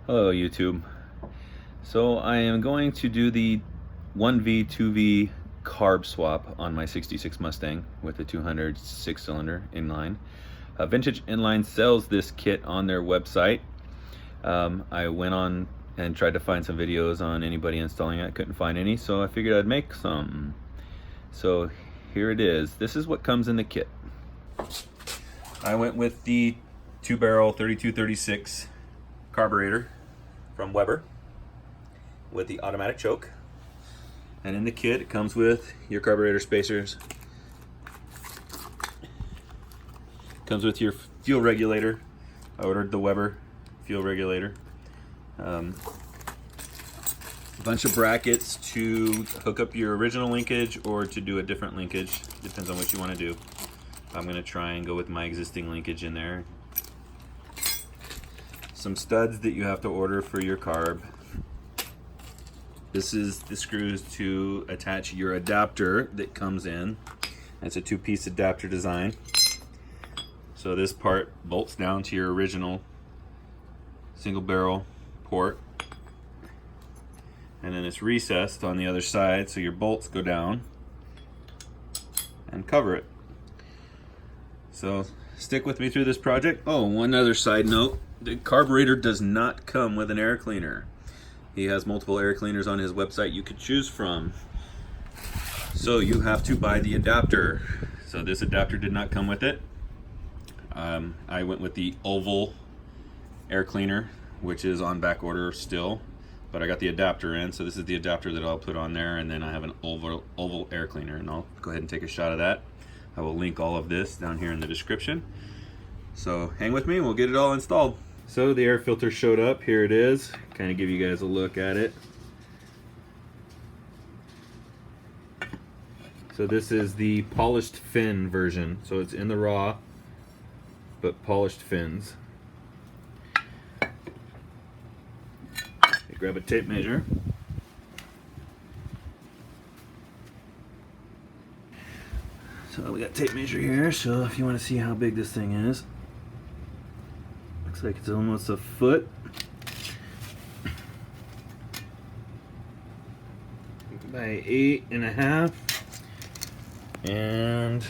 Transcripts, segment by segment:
Hello YouTube. So I am going to do the 1V 2V carb swap on my 66 Mustang with a 200 6-cylinder inline. Vintage Inline sells this kit on their website. I went on and tried to find some videos on anybody installing it. I couldn't find any, so I figured I'd make some. So here it is. This is what comes in the kit. I went with the 2-barrel 3236 carburetor from Weber with the automatic choke, and in the kit it comes with your carburetor spacers, comes with your fuel regulator. I ordered the Weber fuel regulator, a bunch of brackets to hook up your original linkage or to do a different linkage, depends on what you want to do. I'm going to try and go with my existing linkage in there. Some studs that you have to order for your carb. This is the screws to attach your adapter that comes in. It's a 2-piece adapter design. So this part bolts down to your original single barrel port, and then it's recessed on the other side so your bolts go down and cover it. So stick with me through this project. Oh, one other side note. The carburetor does not come with an air cleaner. He has multiple air cleaners on his website you could choose from. So you have to buy the adapter. So this adapter did not come with it. I went with the oval air cleaner, which is on back order still, but I got the adapter in, so this is the adapter that I'll put on there, and then I have an oval air cleaner, and I'll go ahead and take a shot of that. I will link all of this down here in the description. So hang with me and we'll get it all installed. So the air filter showed up. Here it is. Kind of give you guys a look at it. So this is the polished fin version. So it's in the raw, but polished fins. You grab a tape measure. So we got tape measure here, so if you want to see how big this thing is, looks like it's almost a foot. By 8.5, and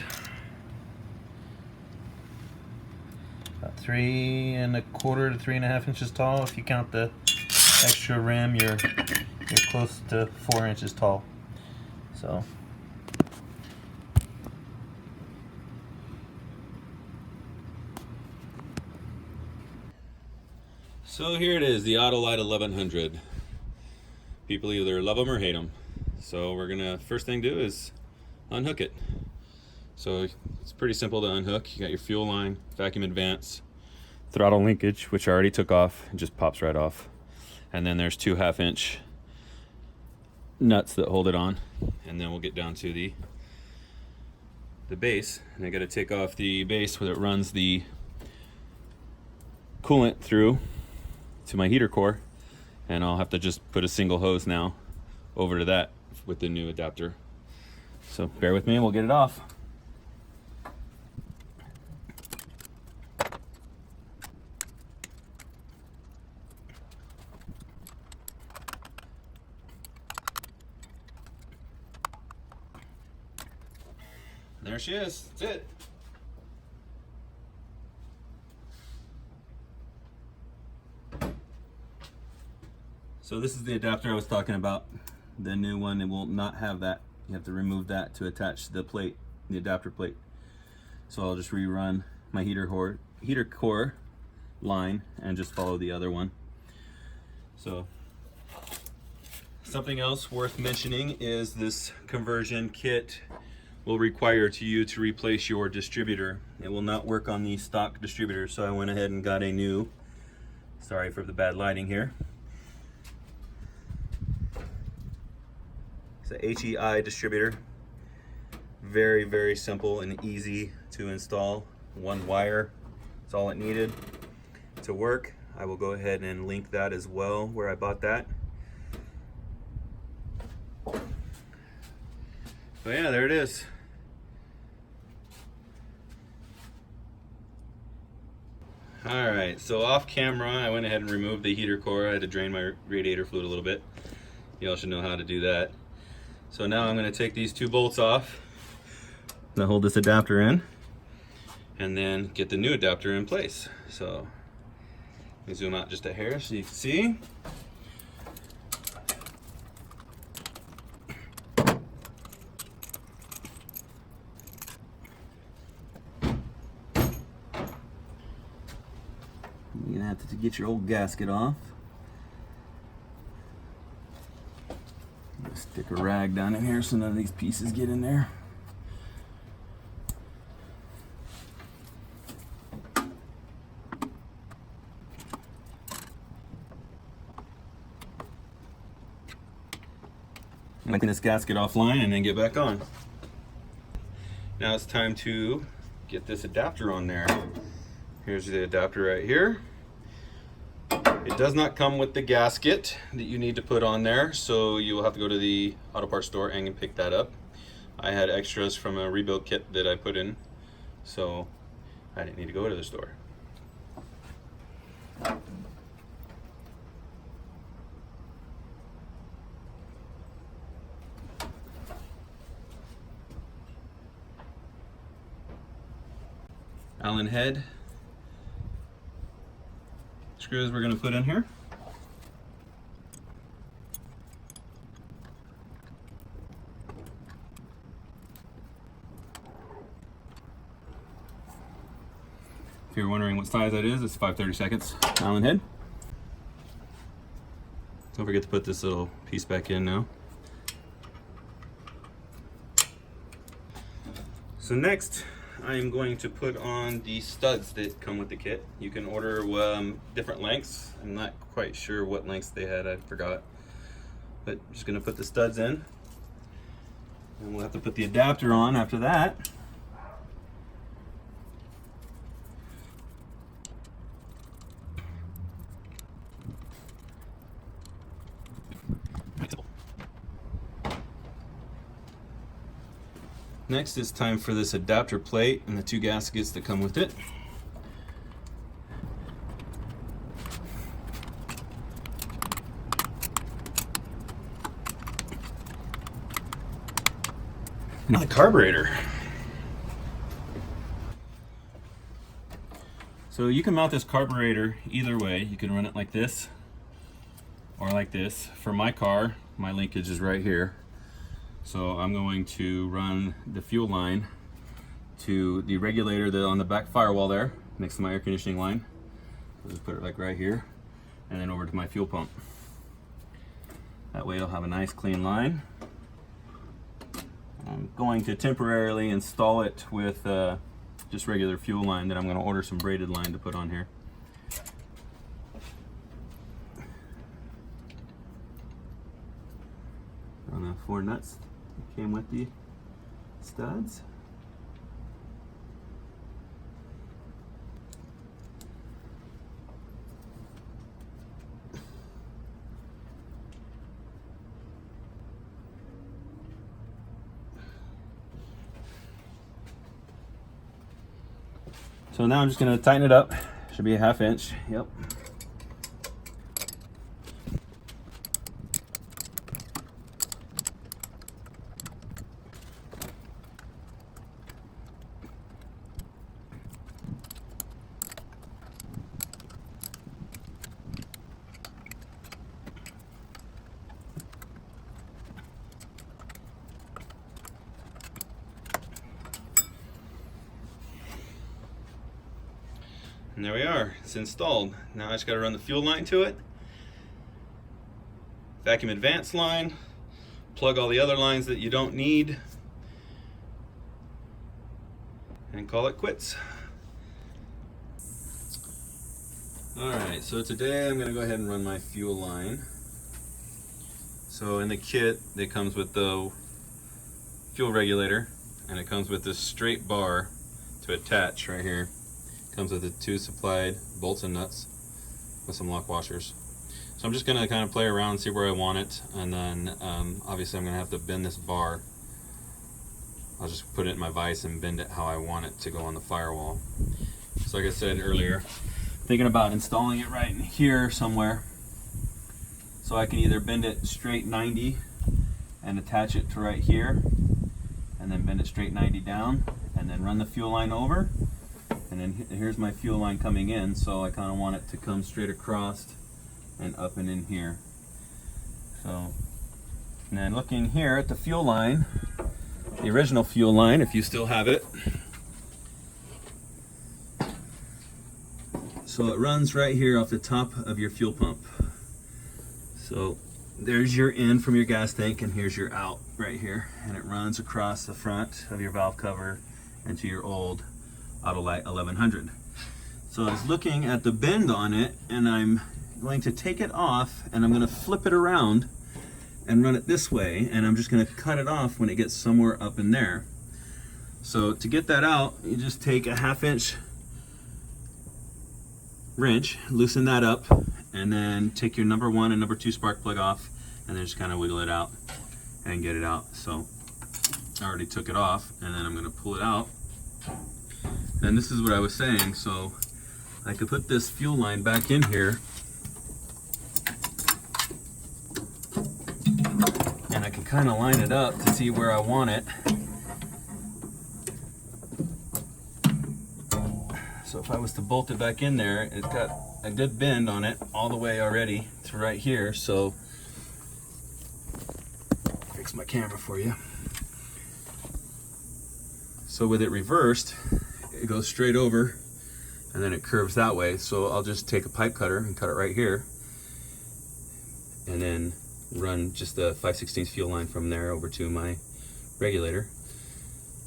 about 3¼ to 3.5 inches tall. If you count the extra rim, you're close to 4 inches tall. So here it is, the Autolite 1100. People either love them or hate them. So we're gonna, first thing to do is unhook it. So it's pretty simple to unhook. You got your fuel line, vacuum advance, throttle linkage, which I already took off, it just pops right off. And then there's 2 1/2-inch nuts that hold it on. And then we'll get down to the base. And I gotta take off the base where it runs the coolant through to my heater core, and I'll have to just put a single hose now over to that with the new adapter. So bear with me and we'll get it off. There she is. That's it. So this is the adapter I was talking about. The new one, it will not have that. You have to remove that to attach the plate, the adapter plate. So I'll just rerun my heater core line and just follow the other one. So something else worth mentioning is this conversion kit will require you to replace your distributor. It will not work on the stock distributor, so I went ahead and got a new, sorry for the bad lighting here. It's a HEI distributor. Very, very simple and easy to install. 1 wire, that's all it needed to work. I will go ahead and link that as well, where I bought that. But yeah, there it is. Alright, so off camera I went ahead and removed the heater core. I had to drain my radiator fluid a little bit. You all should know how to do that. So now I'm going to take these two bolts off to hold this adapter in, and then get the new adapter in place. So let me zoom out just a hair so you can see. You're gonna have to get your old gasket off. Stick a rag down in here so none of these pieces get in there. I'm gonna clean this gasket offline and then get back on. Now it's time to get this adapter on there. Here's the adapter right here. It does not come with the gasket that you need to put on there, so you will have to go to the auto parts store and pick that up. I had extras from a rebuild kit that I put in, so I didn't need to go to the store. Allen head screws we're going to put in here. If you're wondering what size that is, it's 5/32 Allen head. Don't forget to put this little piece back in now. So next, I am going to put on the studs that come with the kit. You can order different lengths. I'm not quite sure what lengths they had, I forgot. But I'm just going to put the studs in. And we'll have to put the adapter on after that. Next, it's time for this adapter plate and the two gaskets that come with it. Now the carburetor. So you can mount this carburetor either way. You can run it like this or like this. For my car, my linkage is right here. So I'm going to run the fuel line to the regulator that on the back firewall there, next to my air conditioning line. I'll just put it like right here, and then over to my fuel pump. That way it'll have a nice clean line. I'm going to temporarily install it with just regular fuel line, then I'm going to order some braided line to put on here. On the 4 nuts that came with the studs. So now I'm just going to tighten it up. Should be a 1/2 inch. Yep. And there we are, it's installed. Now I just gotta run the fuel line to it, vacuum advance line, plug all the other lines that you don't need, and call it quits. Alright, so today I'm gonna go ahead and run my fuel line. So in the kit, it comes with the fuel regulator, and it comes with this straight bar to attach right here. Comes with the 2 supplied bolts and nuts with some lock washers. So I'm just gonna kind of play around, see where I want it, and then obviously I'm gonna have to bend this bar. I'll just put it in my vise and bend it how I want it to go on the firewall. So like I said earlier, thinking about installing it right in here somewhere, so I can either bend it straight 90 and attach it to right here, and then bend it straight 90 down, and then run the fuel line over. And then here's my fuel line coming in, so I kind of want it to come straight across and up and in here. So, and then looking here at the fuel line, the original fuel line, if you still have it. So it runs right here off the top of your fuel pump. So there's your in from your gas tank, and here's your out right here. And it runs across the front of your valve cover into your old Autolite 1100. So I was looking at the bend on it, and I'm going to take it off, and I'm going to flip it around and run it this way, and I'm just going to cut it off when it gets somewhere up in there. So to get that out, you just take a 1/2 inch wrench, loosen that up, and then take your number 1 and number 2 spark plug off, and then just kind of wiggle it out and get it out. So I already took it off, and then I'm going to pull it out. And this is what I was saying, so I could put this fuel line back in here, and I can kind of line it up to see where I want it. So if I was to bolt it back in there, it's got a good bend on it all the way already to right here. So fix my camera for you. So with it reversed, it goes straight over and then it curves that way. So I'll just take a pipe cutter and cut it right here, and then run just the 5/16 fuel line from there over to my regulator,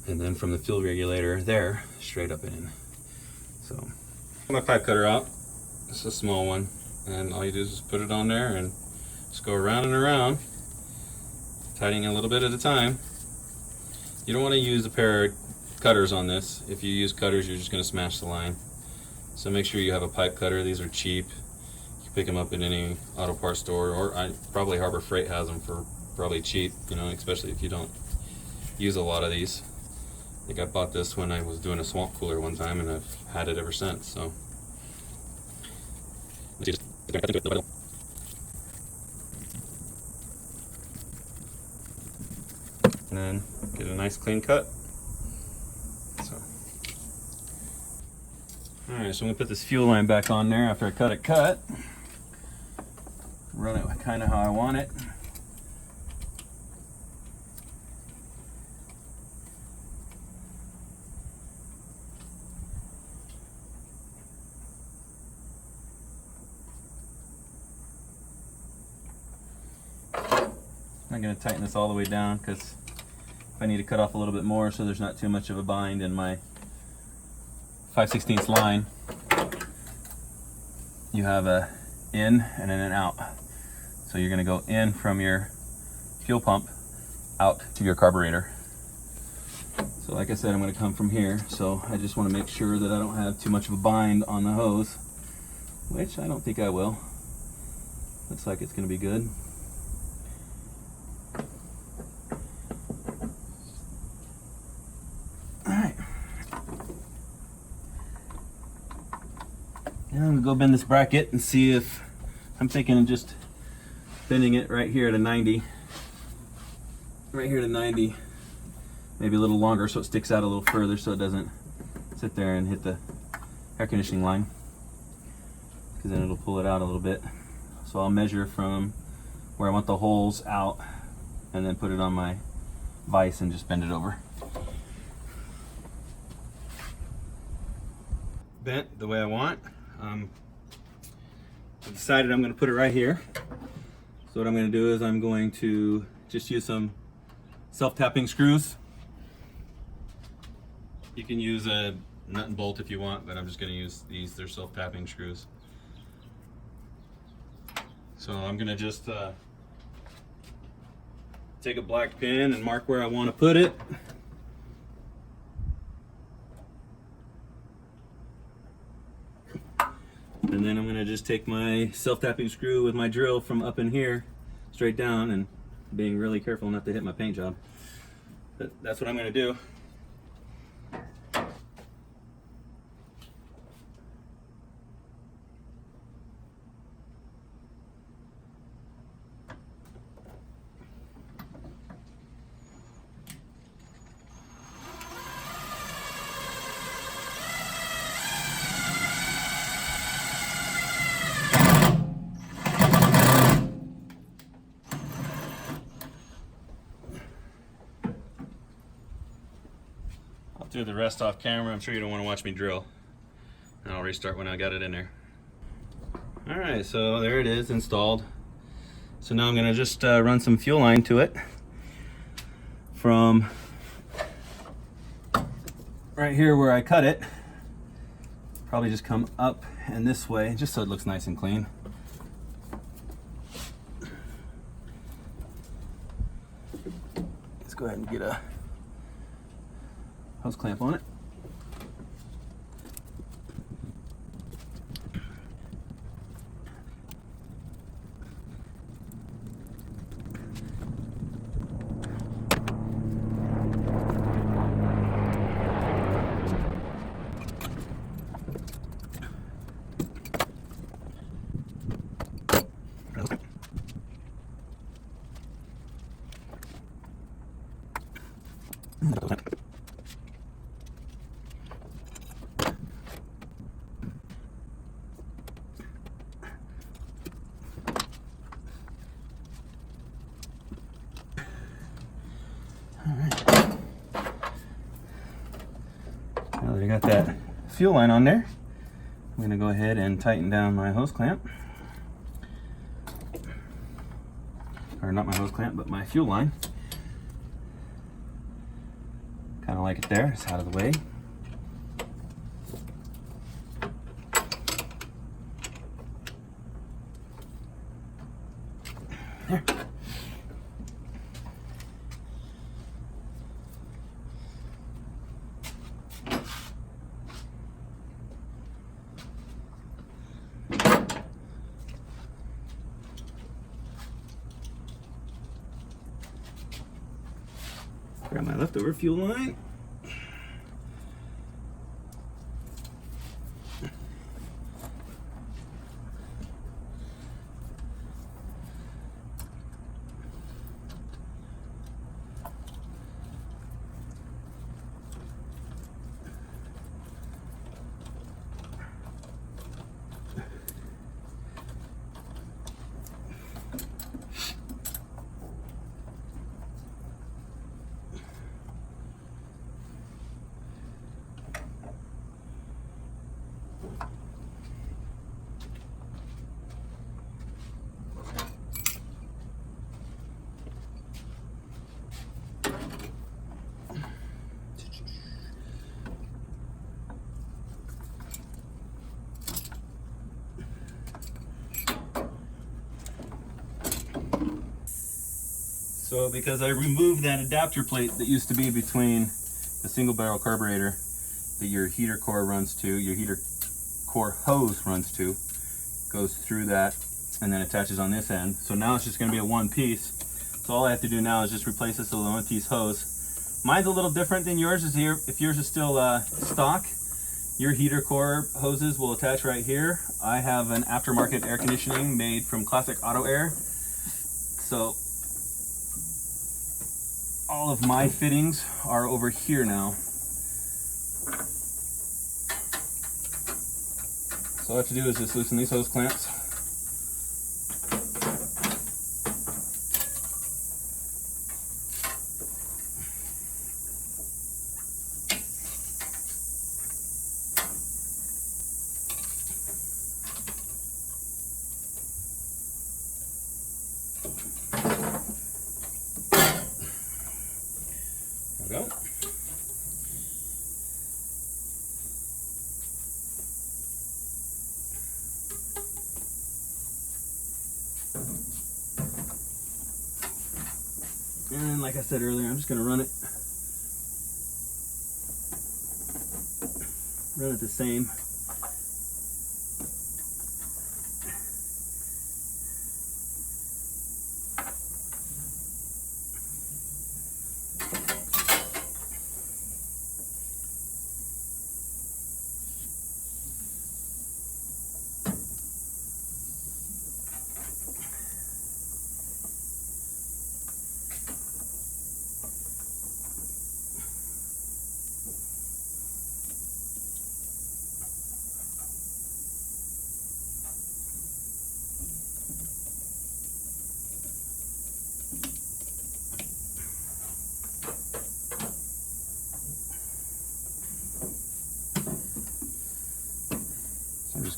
and then from the fuel regulator there straight up and in. So my pipe cutter out. It's a small one, and all you do is just put it on there and just go around and around, tightening a little bit at a time. You don't want to use a pair of cutters on this. If you use cutters, you're just going to smash the line. So make sure you have a pipe cutter. These are cheap. You can pick them up in any auto parts store, or probably Harbor Freight has them for probably cheap, you know, especially if you don't use a lot of these. I think I bought this when I was doing a swamp cooler one time, and I've had it ever since. So and then get a nice clean cut. So, all right, so I'm gonna put this fuel line back on there after I cut it run it kind of how I want it. I'm going to tighten this all the way down, because if I need to cut off a little bit more so there's not too much of a bind in my 5/16 line, you have a in and then an out. So you're going to go in from your fuel pump out to your carburetor. So like I said, I'm going to come from here, so I just want to make sure that I don't have too much of a bind on the hose, which I don't think I will. Looks like it's going to be good. Now I'm going to go bend this bracket and see if I'm thinking of just bending it right here to 90. Right here to 90. Maybe a little longer so it sticks out a little further so it doesn't sit there and hit the air conditioning line, because then it'll pull it out a little bit. So I'll measure from where I want the holes out and then put it on my vise and just bend it over. Bent the way I want. I've decided I'm going to put it right here. So what I'm going to do is I'm going to just use some self-tapping screws. You can use a nut and bolt if you want, but I'm just going to use these. They're self-tapping screws. So I'm going to just take a black pin and mark where I want to put it. And then I'm going to just take my self-tapping screw with my drill from up in here straight down, and being really careful not to hit my paint job. But that's what I'm going to do. do the rest off camera. I'm sure you don't want to watch me drill. And I'll restart when I got it in there. Alright, so there it is installed. So now I'm going to just run some fuel line to it from right here where I cut it. Probably just come up and this way, just so it looks nice and clean. Let's go ahead and get a hose clamp on it. Now that I got that fuel line on there, I'm going to go ahead and tighten down my hose clamp. Or not my hose clamp, but my fuel line. Kind of like it there, it's out of the way. There. Grab my leftover fuel line. So because I removed that adapter plate that used to be between the single barrel carburetor that your heater core runs to, your heater core hose runs to, goes through that and then attaches on this end. So now it's just going to be a one piece. So all I have to do now is just replace this with a one piece hose. Mine's a little different than yours. If yours is still stock, your heater core hoses will attach right here. I have an aftermarket air conditioning made from Classic Auto Air. So all of my fittings are over here now. So all I have to do is just loosen these hose clamps. There we go. And like I said earlier, I'm just going to run it the same.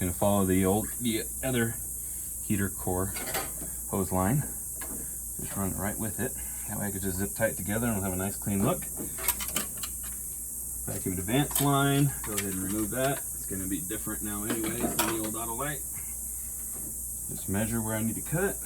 going to follow the other heater core hose line. Just run it right with it. That way I can just zip tie it together and we'll have a nice clean look. Vacuum advance line, go ahead and remove that. It's going to be different now anyways than the old auto light. Just measure where I need to cut.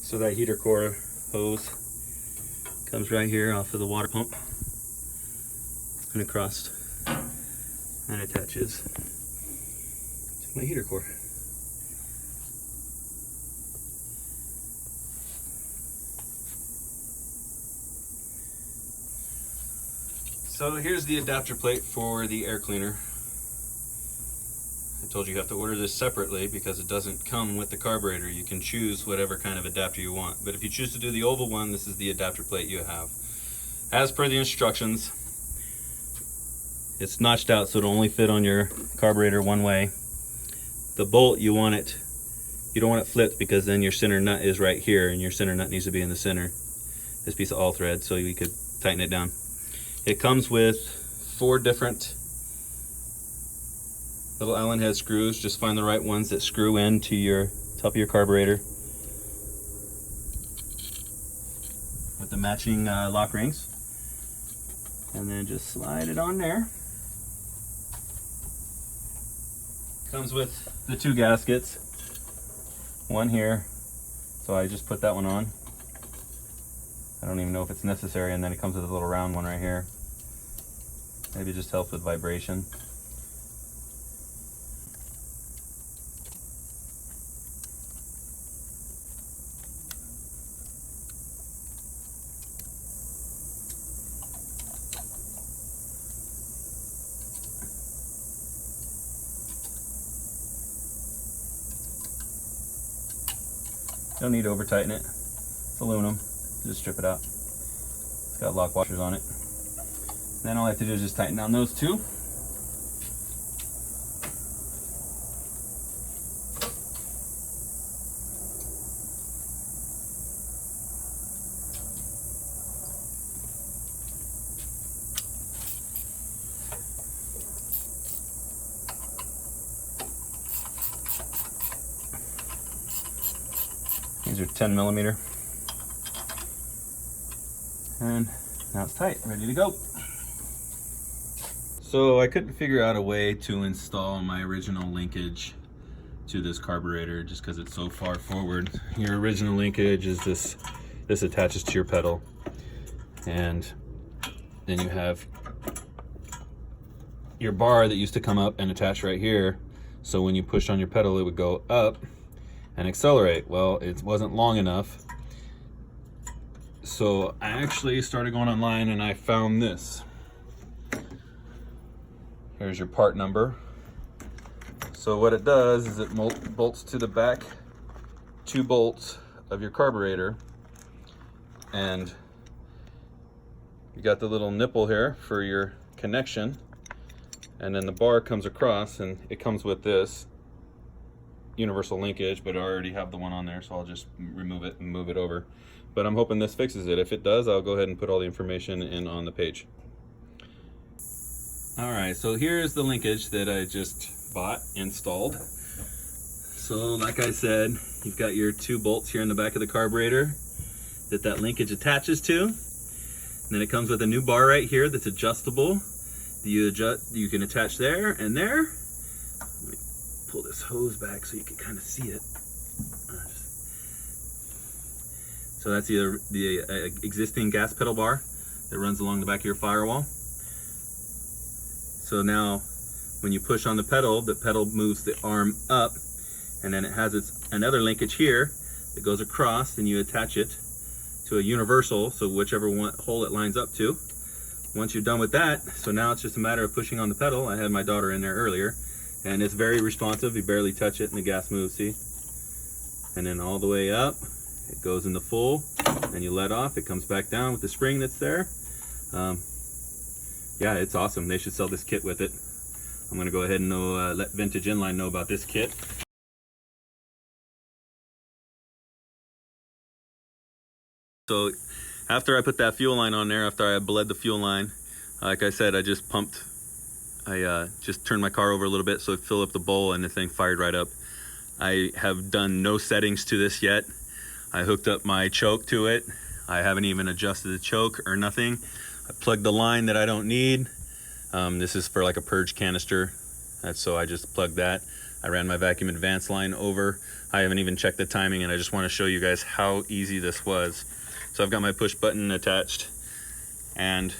So that heater core hose comes right here off of the water pump and across and attaches to my heater core. So here's the adapter plate for the air cleaner. I told you have to order this separately because it doesn't come with the carburetor. You can choose whatever kind of adapter you want, but if you choose to do the oval one, this is the adapter plate you have. As per the instructions, it's notched out so it'll only fit on your carburetor one way. The bolt, you don't want it flipped because then your center nut is right here and your center nut needs to be in the center. This piece of all thread, so you could tighten it down. It comes with 4 different little Allen head screws. Just find the right ones that screw into your top of your carburetor with the matching lock rings, and then just slide it on there. Comes with the 2 gaskets, one here, so I just put that one on. I don't even know if it's necessary, and then it comes with a little round one right here. Maybe it just helps with vibration. Don't need to over tighten it. It's aluminum. Just strip it out. It's got lock washers on it. Then all I have to do is just tighten down those 2. These are 10mm. And now it's tight, ready to go. So I couldn't figure out a way to install my original linkage to this carburetor just because it's so far forward. Your original linkage is this attaches to your pedal, and then you have your bar that used to come up and attach right here, so when you push on your pedal it would go up and accelerate. Well, it wasn't long enough, so I actually started going online and I found this. Here's your part number. So what it does is it bolts to the back 2 bolts of your carburetor, and you got the little nipple here for your connection, and then the bar comes across, and it comes with this universal linkage, but I already have the one on there, so I'll just remove it and move it over. But I'm hoping this fixes it. If it does, I'll go ahead and put all the information in on the page. Alright, so here's the linkage that I just installed. So like I said, you've got your 2 bolts here in the back of the carburetor that linkage attaches to. And then it comes with a new bar right here that's adjustable. You can attach there and there. Let me pull this hose back so you can kind of see it. So that's the existing gas pedal bar that runs along the back of your firewall. So now when you push on the pedal moves the arm up, and then it has another linkage here that goes across, and you attach it to a universal, so whichever hole it lines up to. Once you're done with that, so now it's just a matter of pushing on the pedal. I had my daughter in there earlier, and it's very responsive. You barely touch it and the gas moves, see? And then all the way up, it goes into full, and you let off, it comes back down with the spring that's there. Yeah, it's awesome. They should sell this kit with it. I'm gonna go ahead and let Vintage Inline know about this kit. So after I put that fuel line on there, after I bled the fuel line, like I said, I just turned my car over a little bit so it filled up the bowl, and the thing fired right up. I have done no settings to this yet. I hooked up my choke to it. I haven't even adjusted the choke or nothing. I plugged the line that I don't need. This is for like a purge canister. So I just plugged that. I ran my vacuum advance line over. I haven't even checked the timing, and I just want to show you guys how easy this was. So I've got my push button attached, and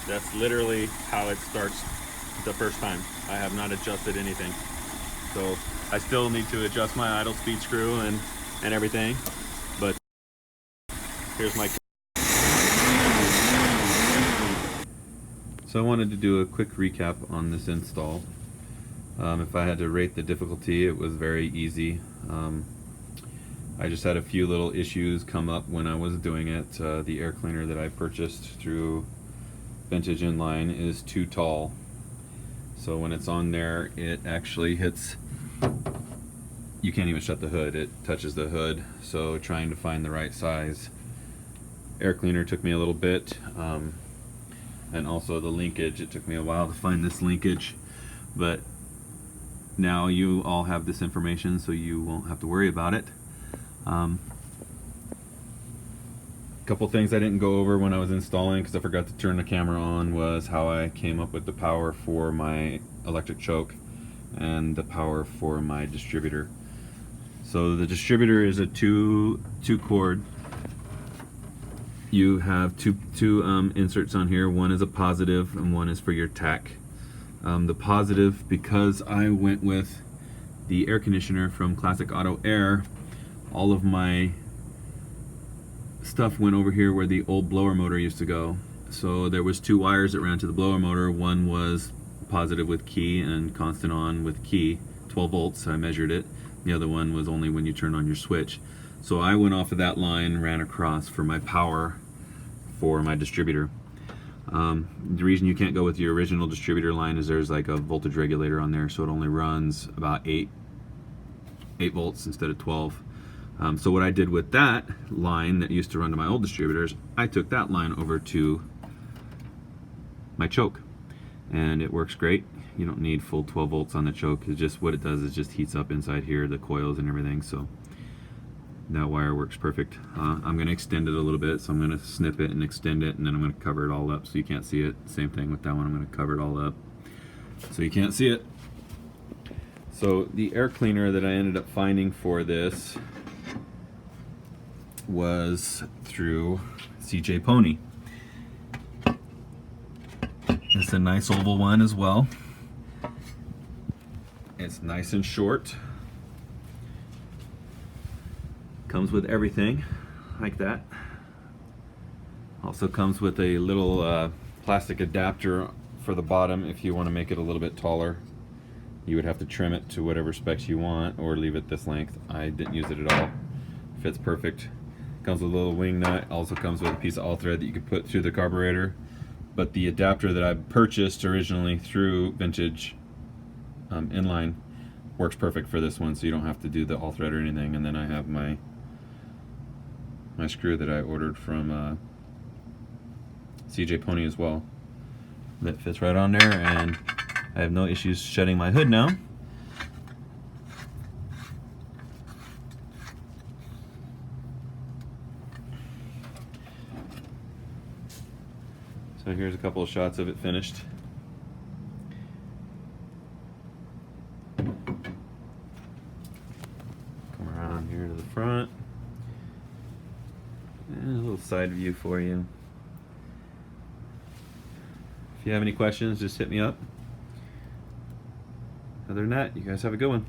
that's literally how it starts the first time. I have not adjusted anything. So I still need to adjust my idle speed screw and everything, but here's my... So I wanted to do a quick recap on this install. If I had to rate the difficulty, it was very easy. I just had a few little issues come up when I was doing it. The air cleaner that I purchased through Vintage Inline is too tall. So when it's on there, it actually hits... You can't even shut the hood. It touches the hood. So trying to find the right size air cleaner took me a little bit. And also the linkage, it took me a while to find this linkage, but now you all have this information, so you won't have to worry about it. Couple things I didn't go over when I was installing, because I forgot to turn the camera on, was how I came up with the power for my electric choke and the power for my distributor. So the distributor is a two cord. You have two inserts on here. One is a positive and one is for your tack. The positive, because I went with the air conditioner from Classic Auto Air, all of my stuff went over here where the old blower motor used to go. So there was two wires that ran to the blower motor. One was positive with key and constant on with key, 12 volts, I measured it. The other one was only when you turn on your switch. So I went off of that line, ran across for my power for my distributor. The reason you can't go with your original distributor line is there's like a voltage regulator on there, so it only runs about 8 volts instead of 12. So what I did with that line that used to run to my old distributors, I took that line over to my choke, and it works great. You don't need full 12 volts on the choke. It's just, what it does is just heats up inside here, the coils and everything. So that wire works perfect. I'm going to extend it a little bit, so I'm going to snip it and extend it, and then I'm going to cover it all up so you can't see it. Same thing with that one. I'm going to cover it all up so you can't see it. So the air cleaner that I ended up finding for this was through CJPony. It's a nice oval one as well. It's nice and short. Comes with everything like that. Also comes with a little plastic adapter for the bottom if you want to make it a little bit taller. You would have to trim it to whatever specs you want or leave it this length. I didn't use it at all. Fits perfect. Comes with a little wing nut. Also comes with a piece of all thread that you could put through the carburetor. But the adapter that I purchased originally through Vintage Inline works perfect for this one, so you don't have to do the all thread or anything. And then I have my screw that I ordered from CJPony as well. That fits right on there, and I have no issues shutting my hood now. So here's a couple of shots of it finished. And a little side view for you. If you have any questions, just hit me up. Other than that, you guys have a good one.